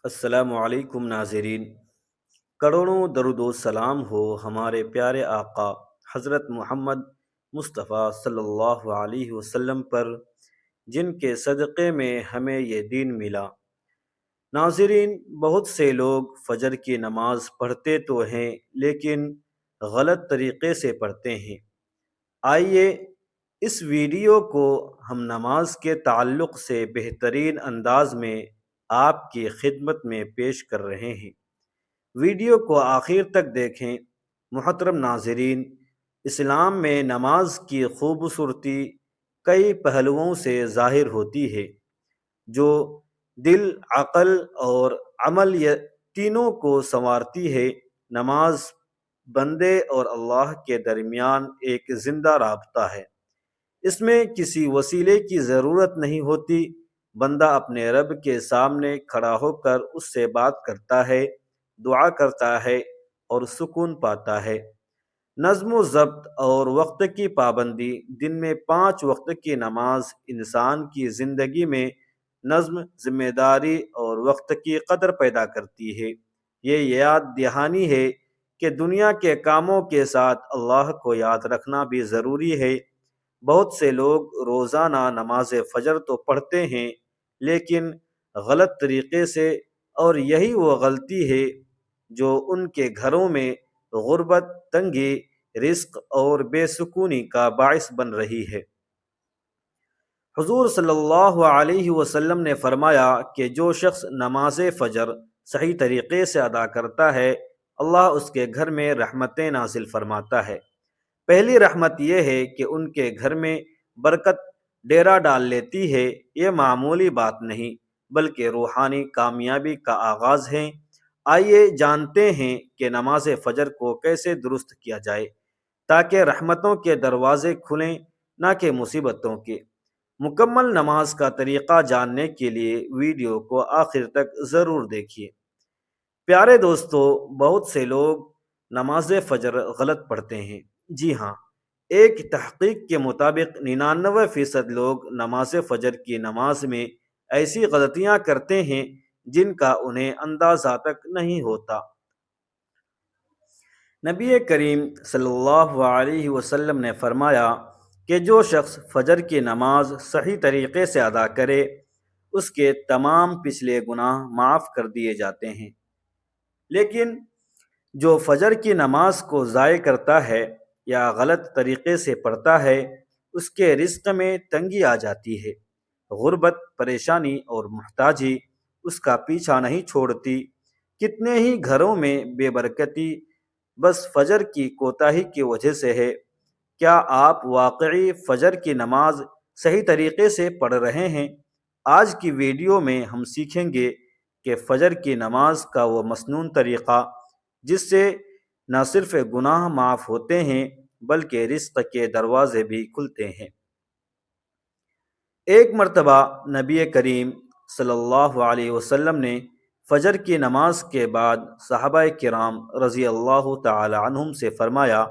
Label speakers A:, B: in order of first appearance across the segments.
A: السلام علیکم ناظرین، کروڑوں درود و سلام ہو ہمارے پیارے آقا حضرت محمد مصطفیٰ صلی اللہ علیہ وسلم پر، جن کے صدقے میں ہمیں یہ دین ملا۔ ناظرین، بہت سے لوگ فجر کی نماز پڑھتے تو ہیں لیکن غلط طریقے سے پڑھتے ہیں۔ آئیے اس ویڈیو کو ہم نماز کے تعلق سے بہترین انداز میں آپ کی خدمت میں پیش کر رہے ہیں۔ ویڈیو کو آخر تک دیکھیں۔ محترم ناظرین، اسلام میں نماز کی خوبصورتی کئی پہلوؤں سے ظاہر ہوتی ہے، جو دل، عقل اور عمل تینوں کو سنوارتی ہے۔ نماز بندے اور اللہ کے درمیان ایک زندہ رابطہ ہے۔ اس میں کسی وسیلے کی ضرورت نہیں ہوتی۔ بندہ اپنے رب کے سامنے کھڑا ہو کر اس سے بات کرتا ہے، دعا کرتا ہے اور سکون پاتا ہے۔ نظم و ضبط اور وقت کی پابندی۔ دن میں 5 وقت کی نماز انسان کی زندگی میں نظم، ذمہ داری اور وقت کی قدر پیدا کرتی ہے۔ یہ یاد دہانی ہے کہ دنیا کے کاموں کے ساتھ اللہ کو یاد رکھنا بھی ضروری ہے۔ بہت سے لوگ روزانہ نماز فجر تو پڑھتے ہیں لیکن غلط طریقے سے، اور یہی وہ غلطی ہے جو ان کے گھروں میں غربت، تنگی رزق اور بے سکونی کا باعث بن رہی ہے۔ حضور صلی اللہ علیہ وسلم نے فرمایا کہ جو شخص نماز فجر صحیح طریقے سے ادا کرتا ہے، اللہ اس کے گھر میں رحمتیں نازل فرماتا ہے۔ پہلی رحمت یہ ہے کہ ان کے گھر میں برکت ڈیرا ڈال لیتی ہے۔ یہ معمولی بات نہیں بلکہ روحانی کامیابی کا آغاز ہے۔ آئیے جانتے ہیں کہ نماز فجر کو کیسے درست کیا جائے تاکہ رحمتوں کے دروازے کھلیں، نہ کہ مصیبتوں کے۔ مکمل نماز کا طریقہ جاننے کے لیے ویڈیو کو آخر تک ضرور دیکھیے۔ پیارے دوستو، بہت سے لوگ نماز فجر غلط پڑھتے ہیں۔ جی ہاں، ایک تحقیق کے مطابق 99% لوگ نماز فجر کی نماز میں ایسی غلطیاں کرتے ہیں جن کا انہیں اندازہ تک نہیں ہوتا۔ نبی کریم صلی اللہ علیہ وسلم نے فرمایا کہ جو شخص فجر کی نماز صحیح طریقے سے ادا کرے، اس کے تمام پچھلے گناہ معاف کر دیے جاتے ہیں، لیکن جو فجر کی نماز کو ضائع کرتا ہے یا غلط طریقے سے پڑھتا ہے، اس کے رزق میں تنگی آ جاتی ہے۔ غربت، پریشانی اور محتاجی اس کا پیچھا نہیں چھوڑتی۔ کتنے ہی گھروں میں بے برکتی بس فجر کی کوتاہی کی وجہ سے ہے۔ کیا آپ واقعی فجر کی نماز صحیح طریقے سے پڑھ رہے ہیں؟ آج کی ویڈیو میں ہم سیکھیں گے کہ فجر کی نماز کا وہ مسنون طریقہ جس سے نہ صرف گناہ معاف ہوتے ہیں بلکہ رزق کے دروازے بھی کھلتے ہیں۔ ایک مرتبہ نبی کریم صلی اللہ علیہ وسلم نے فجر کی نماز کے بعد صحابہ کرام رضی اللہ تعالی عنہم سے فرمایا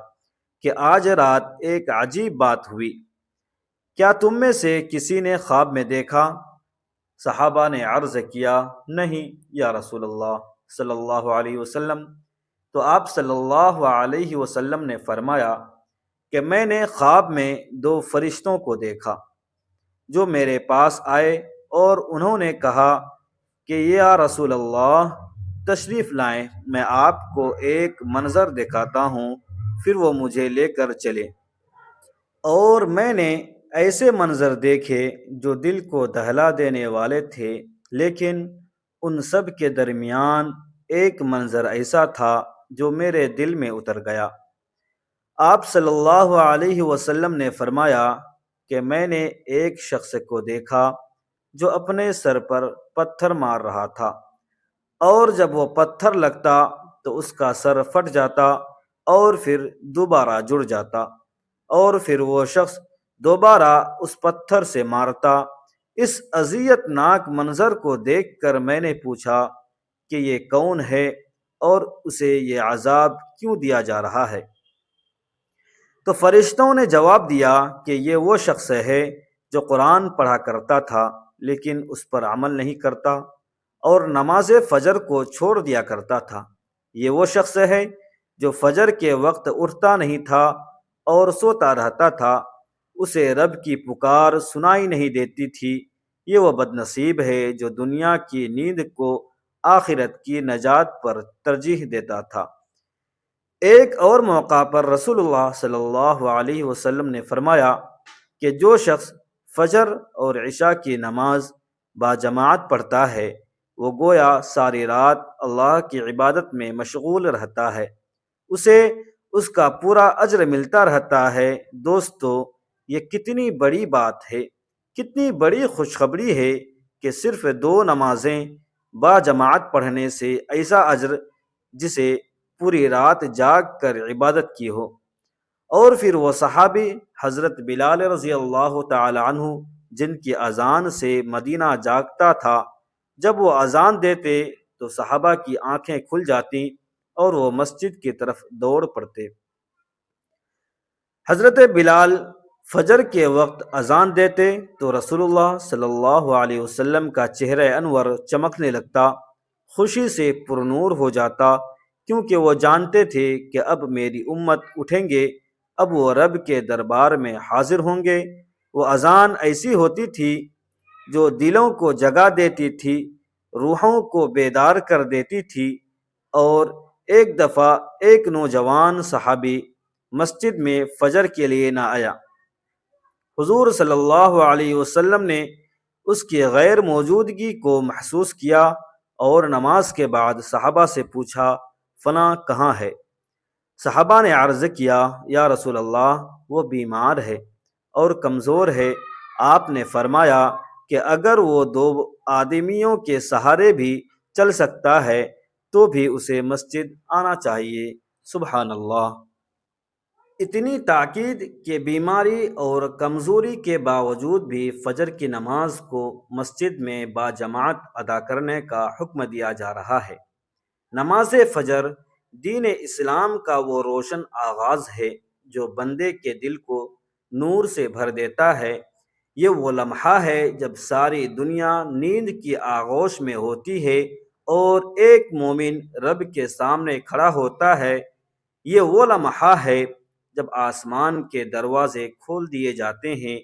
A: کہ آج رات ایک عجیب بات ہوئی۔ کیا تم میں سے کسی نے خواب میں دیکھا؟ صحابہ نے عرض کیا، نہیں یا رسول اللہ صلی اللہ علیہ وسلم۔ تو آپ صلی اللہ علیہ وسلم نے فرمایا کہ میں نے خواب میں 2 فرشتوں کو دیکھا جو میرے پاس آئے اور انہوں نے کہا کہ یا رسول اللہ، تشریف لائیں، میں آپ کو ایک منظر دکھاتا ہوں۔ پھر وہ مجھے لے کر چلے اور میں نے ایسے منظر دیکھے جو دل کو دہلا دینے والے تھے، لیکن ان سب کے درمیان ایک منظر ایسا تھا جو میرے دل میں اتر گیا۔ آپ صلی اللہ علیہ وسلم نے فرمایا کہ میں نے ایک شخص کو دیکھا جو اپنے سر پر پتھر مار رہا تھا، اور جب وہ پتھر لگتا تو اس کا سر پھٹ جاتا اور پھر دوبارہ جڑ جاتا، اور پھر وہ شخص دوبارہ اس پتھر سے مارتا۔ اس اذیت ناک منظر کو دیکھ کر میں نے پوچھا کہ یہ کون ہے اور اسے یہ عذاب کیوں دیا جا رہا ہے؟ تو فرشتوں نے جواب دیا کہ یہ وہ شخص ہے جو قرآن پڑھا کرتا تھا لیکن اس پر عمل نہیں کرتا، اور نماز فجر کو چھوڑ دیا کرتا تھا۔ یہ وہ شخص ہے جو فجر کے وقت اٹھتا نہیں تھا اور سوتا رہتا تھا، اسے رب کی پکار سنائی نہیں دیتی تھی۔ یہ وہ بد نصیب ہے جو دنیا کی نیند کو آخرت کی نجات پر ترجیح دیتا تھا۔ ایک اور موقع پر رسول اللہ صلی اللہ علیہ وسلم نے فرمایا کہ جو شخص فجر اور عشاء کی نماز باجماعت پڑھتا ہے وہ گویا ساری رات اللہ کی عبادت میں مشغول رہتا ہے، اسے اس کا پورا اجر ملتا رہتا ہے۔ دوستو، یہ کتنی بڑی بات ہے، کتنی بڑی خوشخبری ہے کہ صرف 2 نمازیں باجماعت پڑھنے سے ایسا اجر جسے پوری رات جاگ کر عبادت کی ہو۔ اور پھر وہ صحابی حضرت بلال رضی اللہ تعالی عنہ جن کی اذان سے مدینہ جاگتا تھا، جب وہ اذان دیتے تو صحابہ کی آنکھیں کھل جاتی اور وہ مسجد کی طرف دوڑ پڑتے۔ حضرت بلال فجر کے وقت اذان دیتے تو رسول اللہ صلی اللہ علیہ وسلم کا چہرہ انور چمکنے لگتا، خوشی سے پرنور ہو جاتا، کیونکہ وہ جانتے تھے کہ اب میری امت اٹھیں گے، اب وہ رب کے دربار میں حاضر ہوں گے۔ وہ اذان ایسی ہوتی تھی جو دلوں کو جگا دیتی تھی، روحوں کو بیدار کر دیتی تھی۔ اور ایک دفعہ ایک نوجوان صحابی مسجد میں فجر کے لیے نہ آیا۔ حضور صلی اللہ علیہ وسلم نے اس کی غیر موجودگی کو محسوس کیا اور نماز کے بعد صحابہ سے پوچھا، فلاں کہاں ہے؟ صحابہ نے عرض کیا، یا رسول اللہ، وہ بیمار ہے اور کمزور ہے۔ آپ نے فرمایا کہ اگر وہ 2 آدمیوں کے سہارے بھی چل سکتا ہے تو بھی اسے مسجد آنا چاہیے۔ سبحان اللہ! اتنی تاکید کہ بیماری اور کمزوری کے باوجود بھی فجر کی نماز کو مسجد میں باجماعت ادا کرنے کا حکم دیا جا رہا ہے۔ نماز فجر دین اسلام کا وہ روشن آغاز ہے جو بندے کے دل کو نور سے بھر دیتا ہے۔ یہ وہ لمحہ ہے جب ساری دنیا نیند کی آغوش میں ہوتی ہے اور ایک مومن رب کے سامنے کھڑا ہوتا ہے۔ یہ وہ لمحہ ہے جب آسمان کے دروازے کھول دیے جاتے ہیں،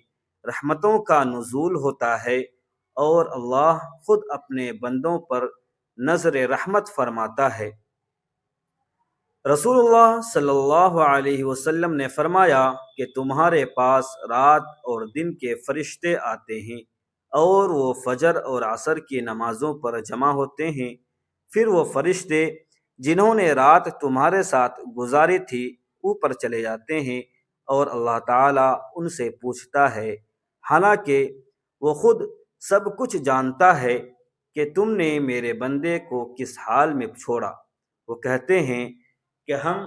A: رحمتوں کا نزول ہوتا ہے اور اللہ خود اپنے بندوں پر نظر رحمت فرماتا ہے۔ رسول اللہ صلی اللہ علیہ وسلم نے فرمایا کہ تمہارے پاس رات اور دن کے فرشتے آتے ہیں اور وہ فجر اور عصر کی نمازوں پر جمع ہوتے ہیں۔ پھر وہ فرشتے جنہوں نے رات تمہارے ساتھ گزاری تھی اوپر چلے جاتے ہیں اور اللہ تعالیٰ ان سے پوچھتا ہے، حالانکہ وہ خود سب کچھ جانتا ہے، کہ تم نے میرے بندے کو کس حال میں چھوڑا؟ وہ کہتے ہیں کہ ہم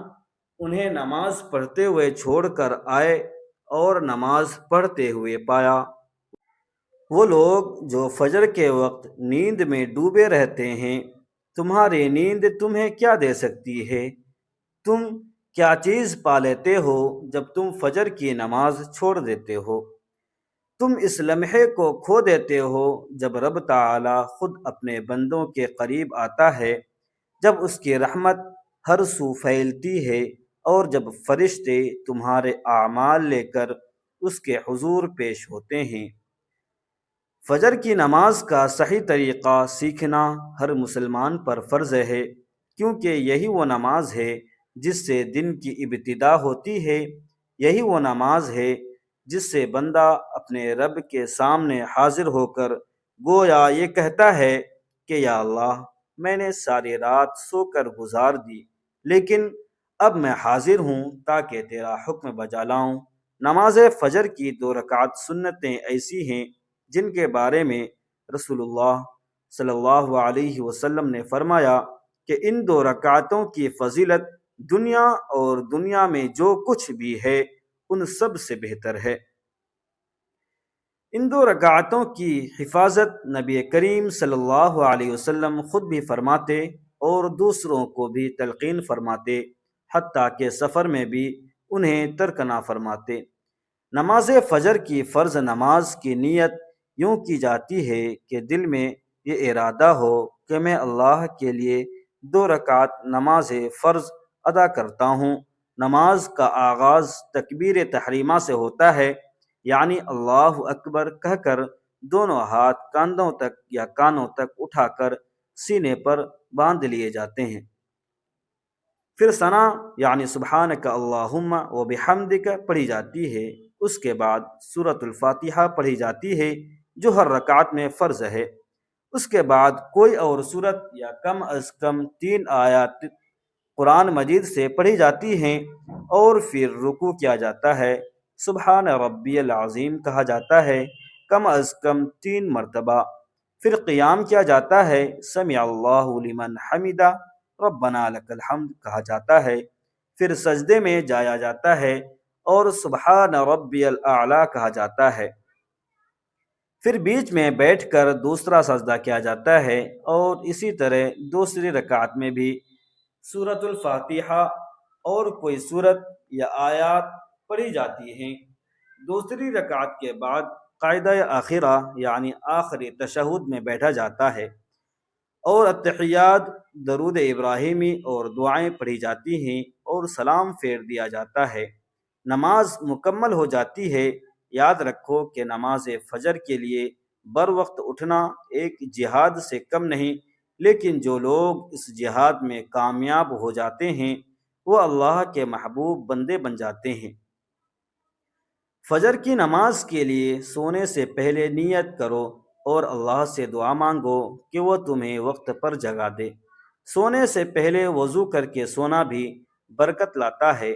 A: انہیں نماز پڑھتے ہوئے چھوڑ کر آئے اور نماز پڑھتے ہوئے پایا۔ وہ لوگ جو فجر کے وقت نیند میں ڈوبے رہتے ہیں، تمہاری نیند تمہیں کیا دے سکتی ہے؟ تم کیا چیز پا لیتے ہو جب تم فجر کی نماز چھوڑ دیتے ہو؟ تم اس لمحے کو کھو دیتے ہو جب رب تعالی خود اپنے بندوں کے قریب آتا ہے، جب اس کی رحمت ہر سو پھیلتی ہے اور جب فرشتے تمہارے اعمال لے کر اس کے حضور پیش ہوتے ہیں۔ فجر کی نماز کا صحیح طریقہ سیکھنا ہر مسلمان پر فرض ہے، کیونکہ یہی وہ نماز ہے جس سے دن کی ابتدا ہوتی ہے، یہی وہ نماز ہے جس سے بندہ اپنے رب کے سامنے حاضر ہو کر گویا یہ کہتا ہے کہ یا اللہ، میں نے ساری رات سو کر گزار دی، لیکن اب میں حاضر ہوں تاکہ تیرا حکم بجا لاؤں۔ نماز فجر کی 2 رکعت سنتیں ایسی ہیں جن کے بارے میں رسول اللہ صلی اللہ علیہ وسلم نے فرمایا کہ ان 2 رکعتوں کی فضیلت دنیا اور دنیا میں جو کچھ بھی ہے ان سب سے بہتر ہے۔ ان 2 رکعتوں کی حفاظت نبی کریم صلی اللہ علیہ وسلم خود بھی فرماتے اور دوسروں کو بھی تلقین فرماتے، حتیٰ کہ سفر میں بھی انہیں ترک نہ فرماتے۔ نماز فجر کی فرض نماز کی نیت یوں کی جاتی ہے کہ دل میں یہ ارادہ ہو کہ میں اللہ کے لیے 2 رکعت نماز فرض ادا کرتا ہوں۔ نماز کا آغاز تکبیر تحریمہ سے ہوتا ہے، یعنی اللہ اکبر کہہ کر دونوں ہاتھ کاندھوں تک یا کانوں تک اٹھا کر سینے پر باندھ لیے جاتے ہیں۔ پھر ثنا یعنی سبحانک اللہم و بحمدک پڑھی جاتی ہے۔ اس کے بعد سورۃ الفاتحہ پڑھی جاتی ہے جو ہر رکعت میں فرض ہے۔ اس کے بعد کوئی اور سورت یا کم از کم 3 آیات قرآن مجید سے پڑھی جاتی ہیں، اور پھر رکوع کیا جاتا ہے۔ سبحان ربی العظیم کہا جاتا ہے کم از کم 3 مرتبہ۔ پھر قیام کیا جاتا ہے، سمع اللہ لمن حمدہ ربنا لک الحمد کہا جاتا ہے۔ پھر سجدے میں جایا جاتا ہے اور سبحان ربی الاعلی کہا جاتا ہے۔ پھر بیچ میں بیٹھ کر دوسرا سجدہ کیا جاتا ہے، اور اسی طرح دوسری رکعت میں بھی سورۃ الفاتحہ اور کوئی سورت یا آیات پڑھی جاتی ہیں۔ دوسری رکعت کے بعد قاعدہ آخرہ یعنی آخری تشہد میں بیٹھا جاتا ہے، اور التحیات، درود ابراہیمی اور دعائیں پڑھی جاتی ہیں اور سلام پھیر دیا جاتا ہے۔ نماز مکمل ہو جاتی ہے۔ یاد رکھو کہ نماز فجر کے لیے بر وقت اٹھنا ایک جہاد سے کم نہیں، لیکن جو لوگ اس جہاد میں کامیاب ہو جاتے ہیں وہ اللہ کے محبوب بندے بن جاتے ہیں۔ فجر کی نماز کے لیے سونے سے پہلے نیت کرو اور اللہ سے دعا مانگو کہ وہ تمہیں وقت پر جگا دے۔ سونے سے پہلے وضو کر کے سونا بھی برکت لاتا ہے،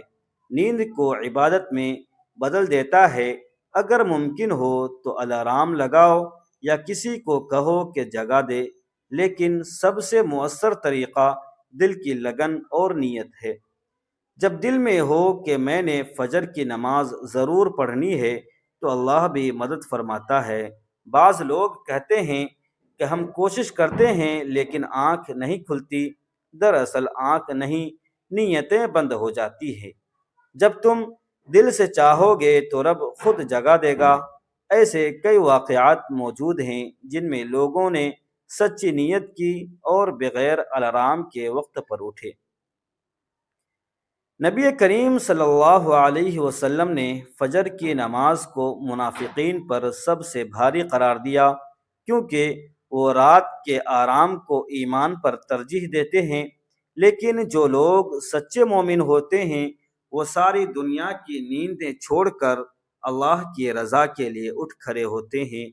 A: نیند کو عبادت میں بدل دیتا ہے۔ اگر ممکن ہو تو الارم لگاؤ یا کسی کو کہو کہ جگا دے، لیکن سب سے مؤثر طریقہ دل کی لگن اور نیت ہے۔ جب دل میں ہو کہ میں نے فجر کی نماز ضرور پڑھنی ہے تو اللہ بھی مدد فرماتا ہے۔ بعض لوگ کہتے ہیں کہ ہم کوشش کرتے ہیں لیکن آنکھ نہیں کھلتی۔ دراصل آنکھ نہیں، نیتیں بند ہو جاتی ہیں۔ جب تم دل سے چاہو گے تو رب خود جگا دے گا۔ ایسے کئی واقعات موجود ہیں جن میں لوگوں نے سچی نیت کی اور بغیر الارم کے وقت پر اٹھے۔ نبی کریم صلی اللہ علیہ وسلم نے فجر کی نماز کو منافقین پر سب سے بھاری قرار دیا، کیونکہ وہ رات کے آرام کو ایمان پر ترجیح دیتے ہیں، لیکن جو لوگ سچے مومن ہوتے ہیں وہ ساری دنیا کی نیندیں چھوڑ کر اللہ کی رضا کے لیے اٹھ کھڑے ہوتے ہیں۔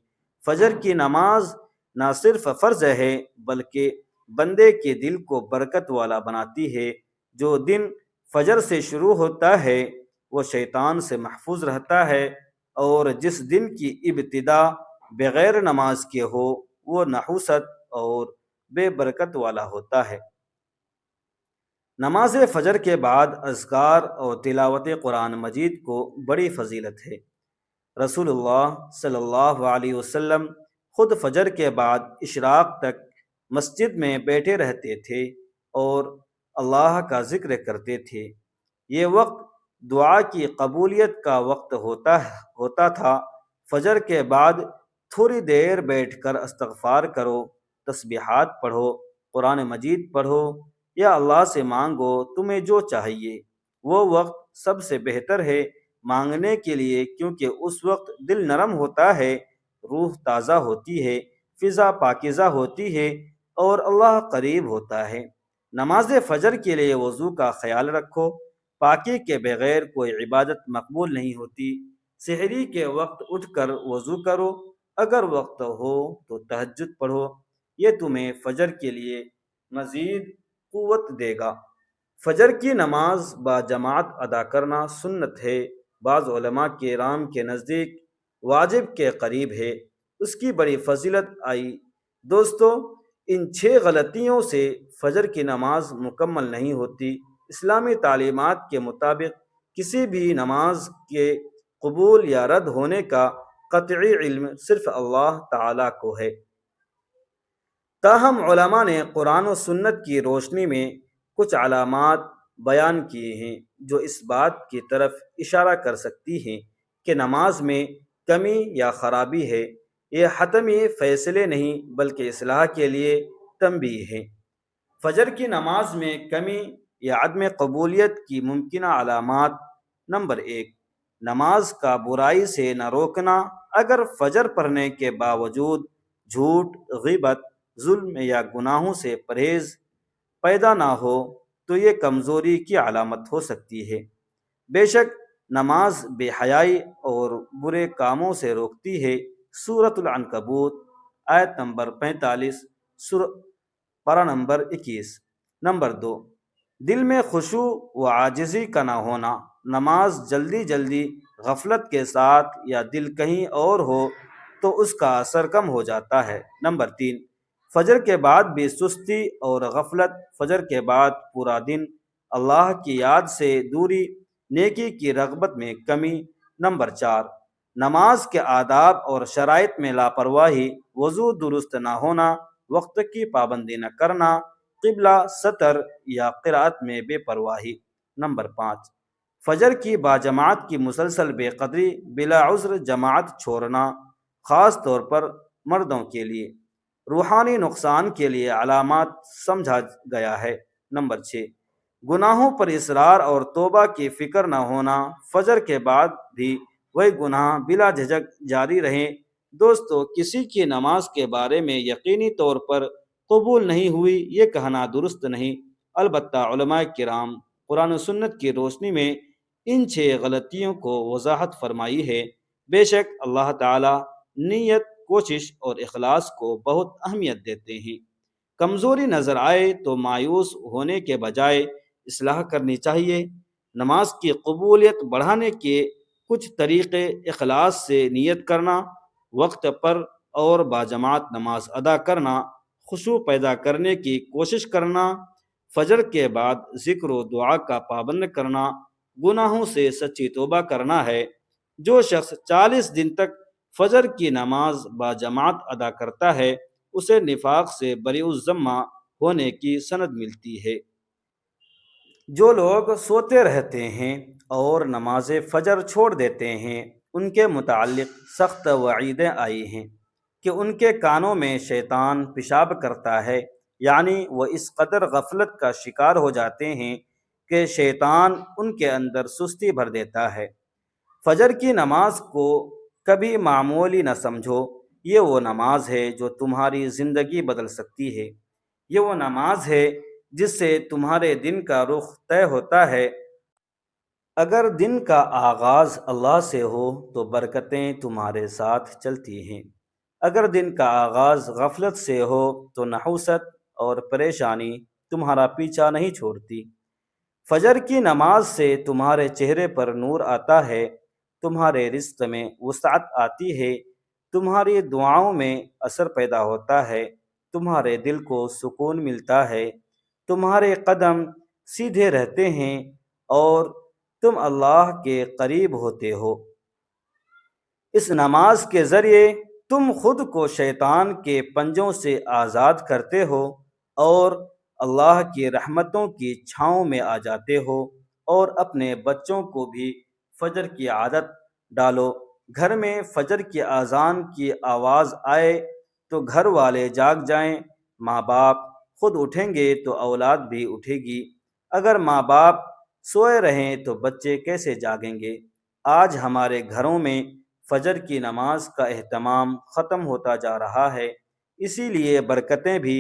A: فجر کی نماز نہ صرف فرض ہے بلکہ بندے کے دل کو برکت والا بناتی ہے۔ جو دن فجر سے شروع ہوتا ہے وہ شیطان سے محفوظ رہتا ہے، اور جس دن کی ابتدا بغیر نماز کے ہو وہ نحوست اور بے برکت والا ہوتا ہے۔ نماز فجر کے بعد اذکار اور تلاوت قرآن مجید کو بڑی فضیلت ہے۔ رسول اللہ صلی اللہ علیہ وسلم خود فجر کے بعد اشراق تک مسجد میں بیٹھے رہتے تھے اور اللہ کا ذکر کرتے تھے۔ یہ وقت دعا کی قبولیت کا وقت ہوتا تھا۔ فجر کے بعد تھوڑی دیر بیٹھ کر استغفار کرو، تسبیحات پڑھو، قرآن مجید پڑھو یا اللہ سے مانگو تمہیں جو چاہیے۔ وہ وقت سب سے بہتر ہے مانگنے کے لیے، کیونکہ اس وقت دل نرم ہوتا ہے، روح تازہ ہوتی ہے، فضا پاکیزہ ہوتی ہے اور اللہ قریب ہوتا ہے۔ نماز فجر کے لیے وضو کا خیال رکھو۔ پاکی کے بغیر کوئی عبادت مقبول نہیں ہوتی۔ سحری کے وقت اٹھ کر وضو کرو، اگر وقت ہو تو تہجد پڑھو، یہ تمہیں فجر کے لیے مزید قوت دے گا۔ فجر کی نماز با جماعت ادا کرنا سنت ہے، بعض علماء کرام کے نزدیک واجب کے قریب ہے۔ اس کی بڑی فضیلت آئی۔ دوستو، ان 6 غلطیوں سے فجر کی نماز مکمل نہیں ہوتی۔ اسلامی تعلیمات کے مطابق کسی بھی نماز کے قبول یا رد ہونے کا قطعی علم صرف اللہ تعالیٰ کو ہے۔ تاہم علماء نے قرآن و سنت کی روشنی میں کچھ علامات بیان کیے ہیں جو اس بات کی طرف اشارہ کر سکتی ہیں کہ نماز میں کمی یا خرابی ہے۔ یہ حتمی فیصلے نہیں بلکہ اصلاح کے لیے تنبیہ ہے۔ فجر کی نماز میں کمی یا عدم قبولیت کی ممکنہ علامات: نمبر 1، نماز کا برائی سے نہ روکنا۔ اگر فجر پڑھنے کے باوجود جھوٹ، غیبت، ظلم یا گناہوں سے پرہیز پیدا نہ ہو تو یہ کمزوری کی علامت ہو سکتی ہے۔ بے شک نماز بے حیائی اور برے کاموں سے روکتی ہے۔ سورۃ العنکبوت آیت نمبر 45، پارہ نمبر 21۔ نمبر 2، دل میں خشوع و عاجزی کا نہ ہونا۔ نماز جلدی جلدی، غفلت کے ساتھ یا دل کہیں اور ہو تو اس کا اثر کم ہو جاتا ہے۔ نمبر 3، فجر کے بعد بھی سستی اور غفلت۔ فجر کے بعد پورا دن اللہ کی یاد سے دوری، نیکی کی رغبت میں کمی۔ نمبر 4، نماز کے آداب اور شرائط میں لاپرواہی۔ وضو درست نہ ہونا، وقت کی پابندی نہ کرنا، قبلہ، سطر یا قرأت میں بے پرواہی۔ نمبر 5، فجر کی باجماعت کی مسلسل بے قدری، بلا عذر جماعت چھوڑنا، خاص طور پر مردوں کے لیے، روحانی نقصان کے لیے علامات سمجھا گیا ہے۔ نمبر 6، گناہوں پر اصرار اور توبہ کی فکر نہ ہونا۔ فجر کے بعد بھی وہی گناہ بلا جھجک جاری رہیں۔ دوستو، کسی کی نماز کے بارے میں یقینی طور پر قبول نہیں ہوئی یہ کہنا درست نہیں، البتہ علماء کرام قرآن و سنت کی روشنی میں ان 6 غلطیوں کو وضاحت فرمائی ہے۔ بے شک اللہ تعالی نیت، کوشش اور اخلاص کو بہت اہمیت دیتے ہیں۔ کمزوری نظر آئے تو مایوس ہونے کے بجائے اصلاح کرنی چاہیے۔ نماز کی قبولیت بڑھانے کے کچھ طریقے: اخلاص سے نیت کرنا، وقت پر اور باجماعت نماز ادا کرنا، خشوع پیدا کرنے کی کوشش کرنا، فجر کے بعد ذکر و دعا کا پابند کرنا، گناہوں سے سچی توبہ کرنا ہے۔ جو شخص 40 دن تک فجر کی نماز باجماعت ادا کرتا ہے اسے نفاق سے بری الذمہ ہونے کی سند ملتی ہے۔ جو لوگ سوتے رہتے ہیں اور نماز فجر چھوڑ دیتے ہیں ان کے متعلق سخت وعیدیں آئی ہیں کہ ان کے کانوں میں شیطان پیشاب کرتا ہے، یعنی وہ اس قدر غفلت کا شکار ہو جاتے ہیں کہ شیطان ان کے اندر سستی بھر دیتا ہے۔ فجر کی نماز کو کبھی معمولی نہ سمجھو، یہ وہ نماز ہے جو تمہاری زندگی بدل سکتی ہے۔ یہ وہ نماز ہے جس سے تمہارے دن کا رخ طے ہوتا ہے۔ اگر دن کا آغاز اللہ سے ہو تو برکتیں تمہارے ساتھ چلتی ہیں، اگر دن کا آغاز غفلت سے ہو تو نحوست اور پریشانی تمہارا پیچھا نہیں چھوڑتی۔ فجر کی نماز سے تمہارے چہرے پر نور آتا ہے، تمہارے رزق میں وسعت آتی ہے، تمہاری دعاؤں میں اثر پیدا ہوتا ہے، تمہارے دل کو سکون ملتا ہے، تمہارے قدم سیدھے رہتے ہیں اور تم اللہ کے قریب ہوتے ہو۔ اس نماز کے ذریعے تم خود کو شیطان کے پنجوں سے آزاد کرتے ہو اور اللہ کی رحمتوں کی چھاؤں میں آ جاتے ہو، اور اپنے بچوں کو بھی فجر کی عادت ڈالو۔ گھر میں فجر کی اذان کی آواز آئے تو گھر والے جاگ جائیں۔ ماں باپ خود اٹھیں گے تو اولاد بھی اٹھے گی، اگر ماں باپ سوئے رہیں تو بچے کیسے جاگیں گے؟ آج ہمارے گھروں میں فجر کی نماز کا اہتمام ختم ہوتا جا رہا ہے، اسی لیے برکتیں بھی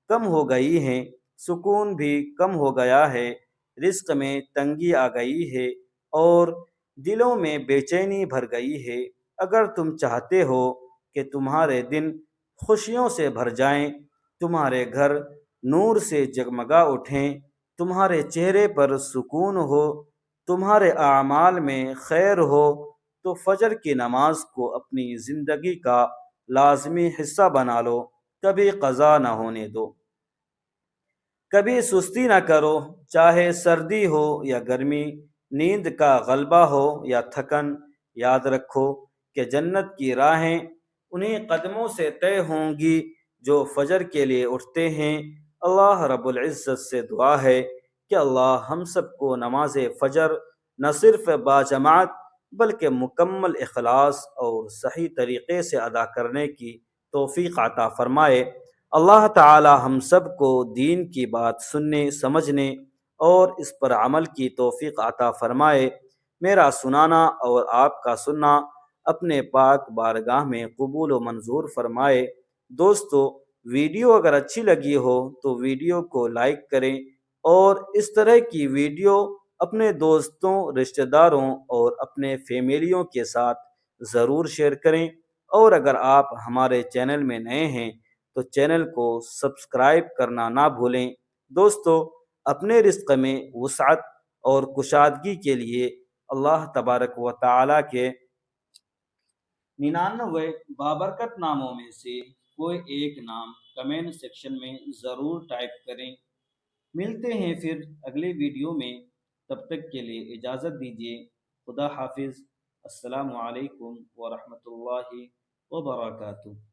A: کم ہو گئی ہیں، سکون بھی کم ہو گیا ہے، رزق میں تنگی آ گئی ہے اور دلوں میں بے چینی بھر گئی ہے۔ اگر تم چاہتے ہو کہ تمہارے دن خوشیوں سے بھر جائیں، تمہارے گھر نور سے جگمگا اٹھیں، تمہارے چہرے پر سکون ہو، تمہارے اعمال میں خیر ہو، تو فجر کی نماز کو اپنی زندگی کا لازمی حصہ بنا لو، کبھی قضا نہ ہونے دو، کبھی سستی نہ کرو، چاہے سردی ہو یا گرمی، نیند کا غلبہ ہو یا تھکن۔ یاد رکھو کہ جنت کی راہیں انہی قدموں سے طے ہوں گی جو فجر کے لیے اٹھتے ہیں۔ اللہ رب العزت سے دعا ہے کہ اللہ ہم سب کو نماز فجر نہ صرف باجماعت بلکہ مکمل اخلاص اور صحیح طریقے سے ادا کرنے کی توفیق عطا فرمائے۔ اللہ تعالی ہم سب کو دین کی بات سننے سمجھنے اور اس پر عمل کی توفیق عطا فرمائے۔ میرا سنانا اور آپ کا سننا اپنے پاک بارگاہ میں قبول و منظور فرمائے۔ دوستو، ویڈیو اگر اچھی لگی ہو تو ویڈیو کو لائک کریں اور اس طرح کی ویڈیو اپنے دوستوں، رشتہ داروں اور اپنے فیملیوں کے ساتھ ضرور شیئر کریں۔ اور اگر آپ ہمارے چینل میں نئے ہیں تو چینل کو سبسکرائب کرنا نہ بھولیں۔ دوستو، اپنے رزق میں وسعت اور کشادگی کے لیے اللہ تبارک و تعالی کے 99 بابرکت ناموں میں سے کوئی ایک نام کمنٹ سیکشن میں ضرور ٹائپ کریں۔ ملتے ہیں پھر اگلی ویڈیو میں، تب تک کے لیے اجازت دیجیے۔ خدا حافظ۔ السلام علیکم ورحمۃ اللہ وبرکاتہ۔